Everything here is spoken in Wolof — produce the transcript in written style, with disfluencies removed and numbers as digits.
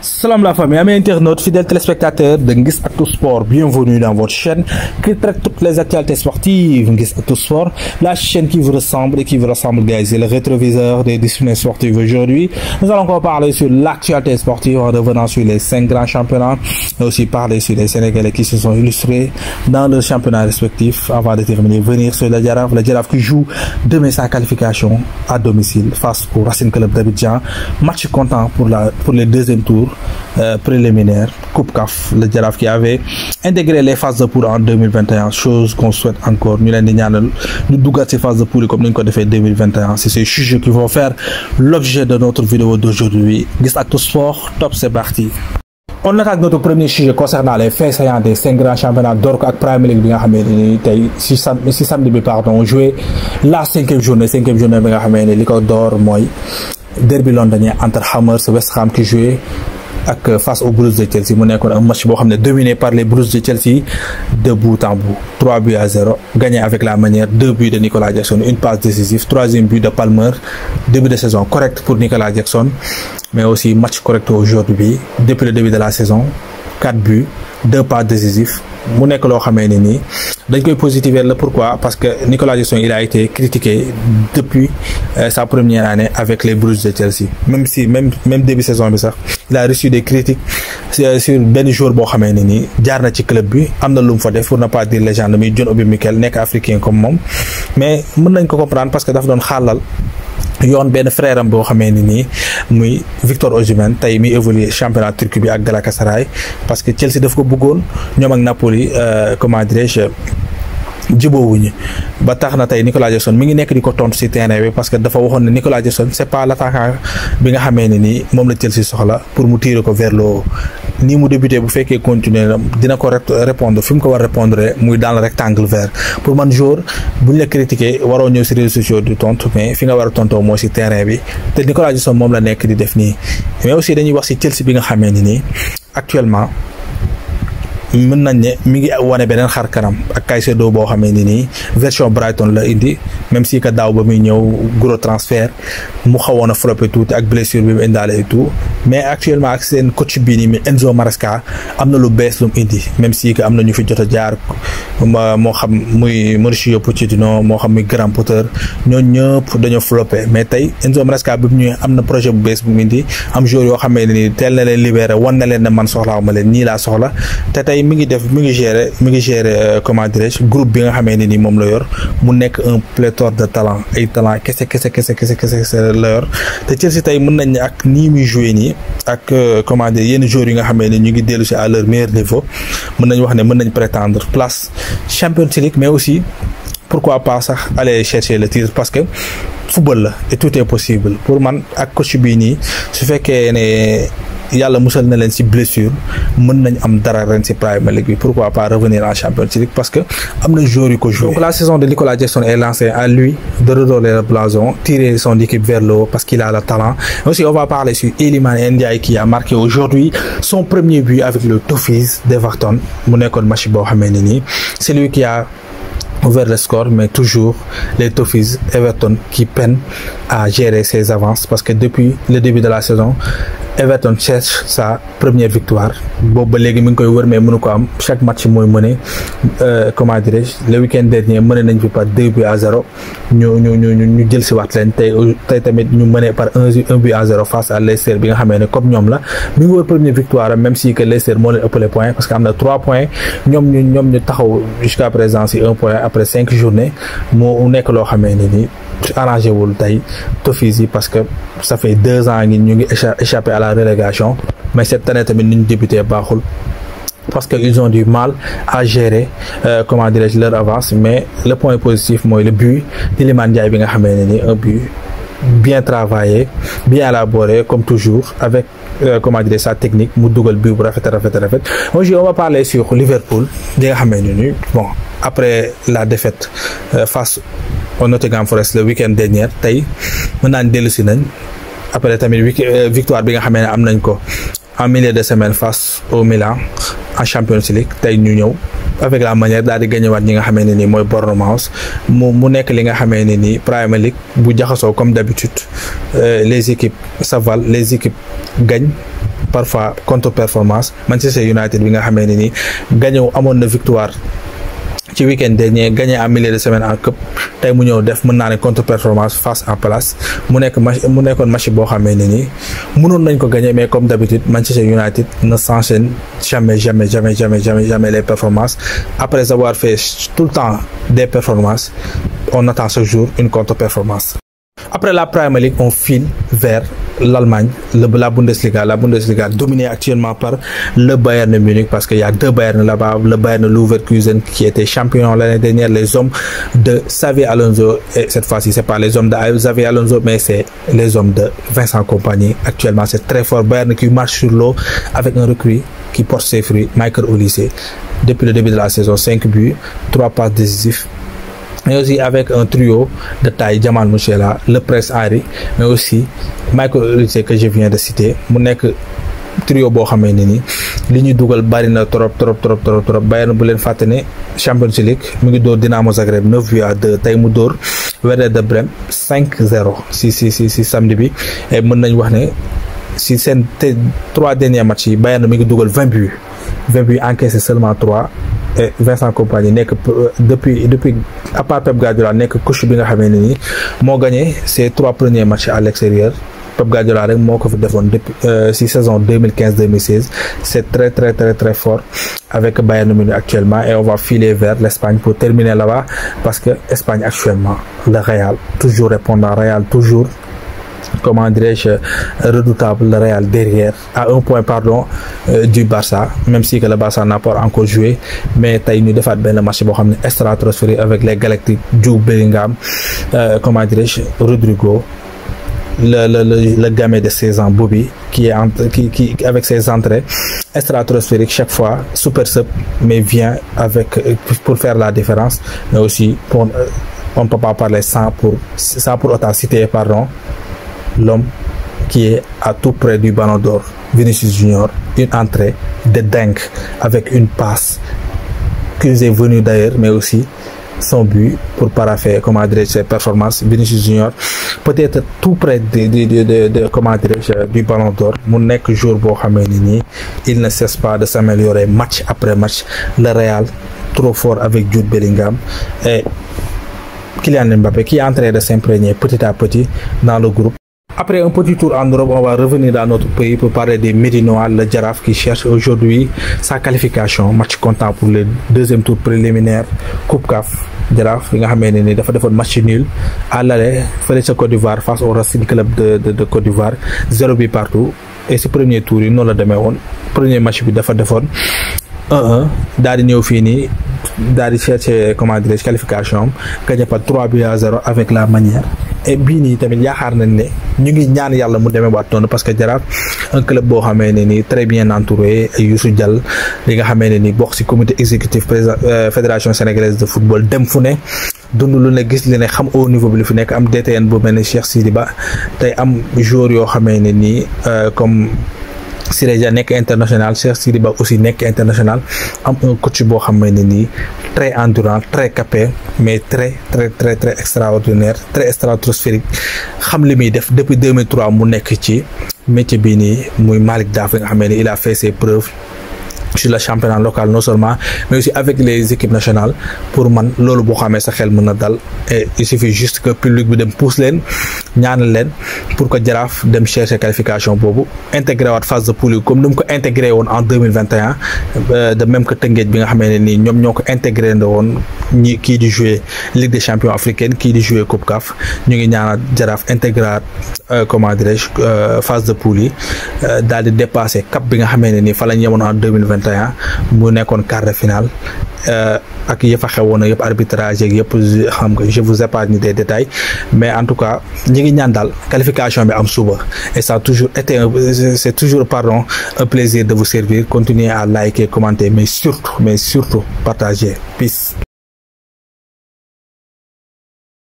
Salam la famille, amis internautes, fidèles téléspectateurs de Nguiss Actu Sport, bienvenue dans votre chaîne qui traite toutes les actualités sportives. Nguiss Actu Sport, la chaîne qui vous ressemble et qui vous ressemble, guys. C'est le rétroviseur des disciplines sportives. Aujourd'hui, nous allons encore parler sur l'actualité sportive en revenant sur les 5 grands championnats, mais aussi parler sur les Sénégalais qui se sont illustrés dans leurs championnats respectifs avant de terminer, venir sur le Jaraaf qui joue demain sa qualification à domicile face au Racing Club d'Abidjan. Match comptant pour les deuxième tours préliminaire Coupe CAF, le Jaraaf qui avait intégré les phases de poule en 2021, chose qu'on souhaite encore. Nous leen di ñaanal ñu duggaat ci phase de poule comme ni ñu ko defee 2021. C'est ces sujets qui vont faire l'objet de notre vidéo d'aujourd'hui. Nguiss Actu Sport, top, c'est parti. On attaque notre premier sujet concernant les faits saillants des 5 grands championnats d'or ak Premier League bi nga xamee ni tey si samedi bi on joué la 5e journée bi nga xamee ni li ko door mooy derby londonien entre Hammers West Ham qui jouait face aux Blues de Chelsea. Mu nekkoon un match boo xam ne dominé par les Blues de Chelsea de bout en bout, 3-0, gagné avec la manière, 2 buts de Nicolas Jackson, une passe décisive, 3e but de Palmer. Début de saison correct pour Nicolas Jackson, mais aussi match correct aujourd'hui depuis le début de la saison, 4 buts, 2 passes décisives. Mu nekk loo xamee ne nii dañ koy positiver la. Pourquoi? Parce que Nicolas Jackson il a été critiqué depuis sa première année avec les Blues de Chelsea. Même début saison bi sax il a reçu des critiques sur benn joueur boo xamee ne nii jaar na ci club bi am na lu mu fa def, pour ne pas dire légende, muy John Obi Mikel, nekk africain comme moom, mais mën nañ ko comprendre parce que dafa doon xaalal yoon benn frère am boo xamee ni nii muy Victor Osimhen tey muy évoluer championnat turc bi ak Galatasaray, parce que Chelsea daf ko bëggoon, ñoom ak Napoli comment dirais-je jubóowuñu ba tax na tey Nicolas Jackson mi ngi nekk di ko tontu ci terrain bi, parce que dafa waxoon ne Nicolas Jackson c'est pas l'attaquant bi nga xamee ne nii moom la Chelsea soxla pour mu tirer ko vers le haut. Nii mu débuté bu fekkee continuer dina ko répondre fi mu ko war répondre muy dans le rectangle vert. Pour man jour buñ la critiquer waroo ñëw ci réseaux sociaux du tontu, mais fi nga war a tontoo moo ci terrain bi, te Nicolas Jackson moom la nekk di def nii. Mais aussi dañuy wax ci Chelsea bi nga xamee ni nii actuellement mën nañ ne mi ngi wane beneen xar kanam ak Caicedo boo xamee ni nii version Brighton la indi, même si que daaw ba muy ñëw gros transfert mu xawoon a floppé tuuti ak blessure bi mu indaale et tout, mais actuellement ak seen coach bii nii mi Enzo Maresca am na lu bees lu mu indi, même si que am na ñu fi jot a jaar moo xam muy Mauricio Pochettino, moo xam muy Graham Potter, ñooñu ñëpp dañoo floppé. Mais tey Enzo Maresca bi mu ñëwee am na projet bu bees bu mu indi, am joueur yoo xamee ne nii teel na leen libéré, wan na leen ne man soxlaaw ma leen, nii laa soxla. Te tey mi ngi gérer comment dirais-je groupe bi nga xamee ne ni moom la yor, mu nekk un pléthore de talent, ay talent kese la yor. te Chelsea tey mën nañ ne ak nii muy joué nii ak comment dire yenn joueurs yi nga xamee ne ñu ngi dellu si à leur meilleur niveau, mën nañ wax ne mën nañ prétendre place Champions League, mais aussi pourquoi pas sax aller chercher le titre, parce que football la et tout est possible. Pour man ak coach bii nii su fekkee ne yàlla musal na leen ci blessure, mën nañ am dara ren ci Premier League bi, pourquoi pas revenir en Champions League, parce que am na joueurs yu ko joué. Donc la saison de Nicolas Jackson est lancée, à lui de redorer le blason, tirer son équipe vers le haut parce qu'il a le talent. Aussi on va parler sur Iliman Ndiaye qui a marqué aujourd'hui son premier but avec le Toffees d'Everton. Mu nekkoon match boo xamee ne nii c'est lui qui a ouvert le score, mais toujours les Toffees Everton qui peinent à gérer ses avances, parce que depuis le début de la saison Everton cherche sa première victoire. Boobu ba léegi mi ngi koy wër mais mënu ko am, chaque match mooy mëne. Comment dirais-je, le week-end dernier mëne nañ fi par 2-0, ñu jël si waat leen tey tamit ñu mëne par 1-0 face à Leicester bi nga xamee ne comme ñoom la mi ngi wër première victoire, même si que Leicester moo leen ëppale point parce que am na 3 points, ñoom ñu taxaw jusqu'à présent si 1 point après 5 journées. moo nekk loo xamee ne ni arrangé wul tey Toffees yi, parce que ça fait 2 ans ngi ñu ngi échappé à la relégation, mais cette année tamit ni ñu débuté baaxul, parce que ils ont du mal à gérer comment dirais-je leur avance. Mais le point positif mooy le but d'Iliman Ndiaye bi nga xamee ne ni un but bien travaillé, bien élaboré comme toujours, avec comment dire sa technique, mu dugal but bu rafet. Aujourd'hui on va parler sur Liverpool bi nga xamee ne ni bon après la défaite face au Nottingham Forest le week-end dernier, tey mën naan dellu si nañ après tamit victoire bi nga xamee ne am nañ ko en milieu de semaine face au Milan en Champions League. Tey ñu ñëw avec la manière daal di gagné waat ñi nga xamee ne nii mooy Bournemouth, mu nekk li nga xamee ne nii Premier League bu jaxasoo comme d'habitude, les équipes s'avalent, les équipes gagnent parfois contre-performance. Manchester United bi nga xamee ne ni gagné amoon na victoire ci week-end dernier, gagné en milieu de semaine en cup, tey mu ñëw def mën naa ne contre-performance face à Palace mu nekkoon match boo xamee ne nii mënoon nañ ko gagné, mais comme d'habitude Manchester United ne s'enchaîne jamais les performances. Après avoir fait tout le temps des performances, on attend chaque jour une contre-performance. Après la Premier League, on file vers l'Allemagne, la Bundesliga. La Bundesliga dominée actuellement par le Bayern Munich, parce qu'il y a deux Bayern là-bas, le Bayern Leverkusen qui était champion l'année dernière, les hommes de Xavi Alonso, et cette fois-ci c'est pas les hommes de Xavi Alonso, mais c'est les hommes de Vincent Kompany. Actuellement c'est très fort, Bayern qui marche sur l'eau avec un recrue qui porte ses fruits, Michael Olise. Depuis le début de la saison, 5 buts, 3 passes décisives, mais aussi avec un trio de taille, Jamal Musiala, le Prince Harry, mais aussi Michael Olise que je viens de citer. Mu nekk trio boo xamee ne ni li ñu dugal bari na trop. Bayern bu leen fàtte ne Champions League mu ngi dóor Dinamo Zagreb 9-2, tey mu dóor Werder de Brême 5-0 si samedi bi. Et mën nañ wax ne si seen 3 derniers matchs yi Bayern mi ngi dugal 20 buts encaissé seulement 3. Et Vincent Kompany nekk depuis à part Pep Guardiola nekk coach bi nga xamee ne nii moo gagné ses 3 premiers matchs à l'extérieur. Pep Guardiola rek moo ko fi defoon depuis si saison 2015-2016. C'est très fort avec Bayern Munich actuellement, et on va filer vers l'Espagne pour terminer là-bas, parce que Espagne actuellement, le Real toujours répondant, Real toujours, comment dirais-je, redoutable, le Real derrière, à un point du Barça, même si que le Barça n'a pas encore joué. Mais tey ñu defaat benn match boo xam ne stratosphérique avec les Galactiques, Jude Bellingham, comment dirais-je, Rodrigo, le gamin de 16 ans Bobby, qui avec ses entrées stratosphériques chaque fois, super sub, mais vient pour faire la différence. Mais aussi on ne peut pas parler sans pour autant citer l'homme qui est à tout près du Ballon d'Or, Vinicius Junior, une entrée de dingue avec une passe qui nous est venue d'ailleurs, mais aussi son but pour paraffer, comment dirais-je, ses performances. Vinicius Junior peut-être tout près de comment dirais-je, du Ballon d'Or. Mu nekk jour boo xamee ni nii il ne cesse pas de s'améliorer match après match. Le Real trop fort avec Jude Bellingham et Kylian Mbappé qui est en train de s'imprégner petit à petit dans le groupe. Après un petit tour en Europe, on va revenir dans notre pays pour parler des Médinois, le Jaraaf qui cherche aujourd'hui sa qualification. Match comptant pour le deuxième tour préliminaire Coupe CAF. Jaraaf bi nga xamee ne ni dafa defoon match nul à l'aller fële ca Côte d'Ivoire face au Racing Club de Côte d'Ivoire, 0 but partout. Et ce premier tour yi noonu la demee woon. Premier match bi dafa defoon 1-1 daal di ñëw fii nii daal di chercher, comment dirais-je, qualification am gagné par 3-0 avec la manière. Et bii nii tamit yaakaar nañ ne ñu ngi ñaan yàlla mu demee waat noonu, parce que Jaraaf un club boo xamee ne ni très bien entouré, Youssou Diall li nga xamee ne ni bokk ci comité exécutif fédération sénégalaise de football, dem fu ne dund lu ne, gis li ne, xam au niveau bi lu fi nekk, am DTN bu mel ne Cheikh Sidi Ba, tey am joueur yoo xamee ne nii comme Siré Dia nekk international, Cheikh Sidi Ba aussi nekk international, am un coach boo xam ne nii très endurant, très capé, mais très extraordinaire, très stratosphérique, xam li muy def depuis 2003 mu nekk ci métier bii nii muy Malick Daaf nga xam ne il a fait ses preuves sur le championnat local non seulement, mais aussi avec les équipes nationales. Pour man loolu boo xamee sa xel mën na dal, et il suffit juste que public bi dem pousse leen, ñaanal leen pour que Jaraaf dem chercher qualification boobu, intégré waat phase de poule comme ni mu ko intégré woon en 2021, de même que Teungueth bi nga xamee ne nii ñoom ñoo ko intégré woon, ñi kii di jouer Ligue des champions africaine, kii di jouer Coupe CAF. Ñu ngi ñaanal Jaraaf intégré comment dirais-je, phase de poule yi, daal di dépasser cap bi nga xamee ne nii fa lañ yemoon en 2021 mu nekkoon quart de finale, ak yëpp a xewoon yëpp arbitrage yeeg yëpp, xam nga je vous épargne des détails, mais en tout cas ñi ngi ñaan daal qualification bi am suba. Et ça a toujours été c'est toujours un plaisir de vous servir. Continuez à liker, commenter, mais surtout partager. Peace.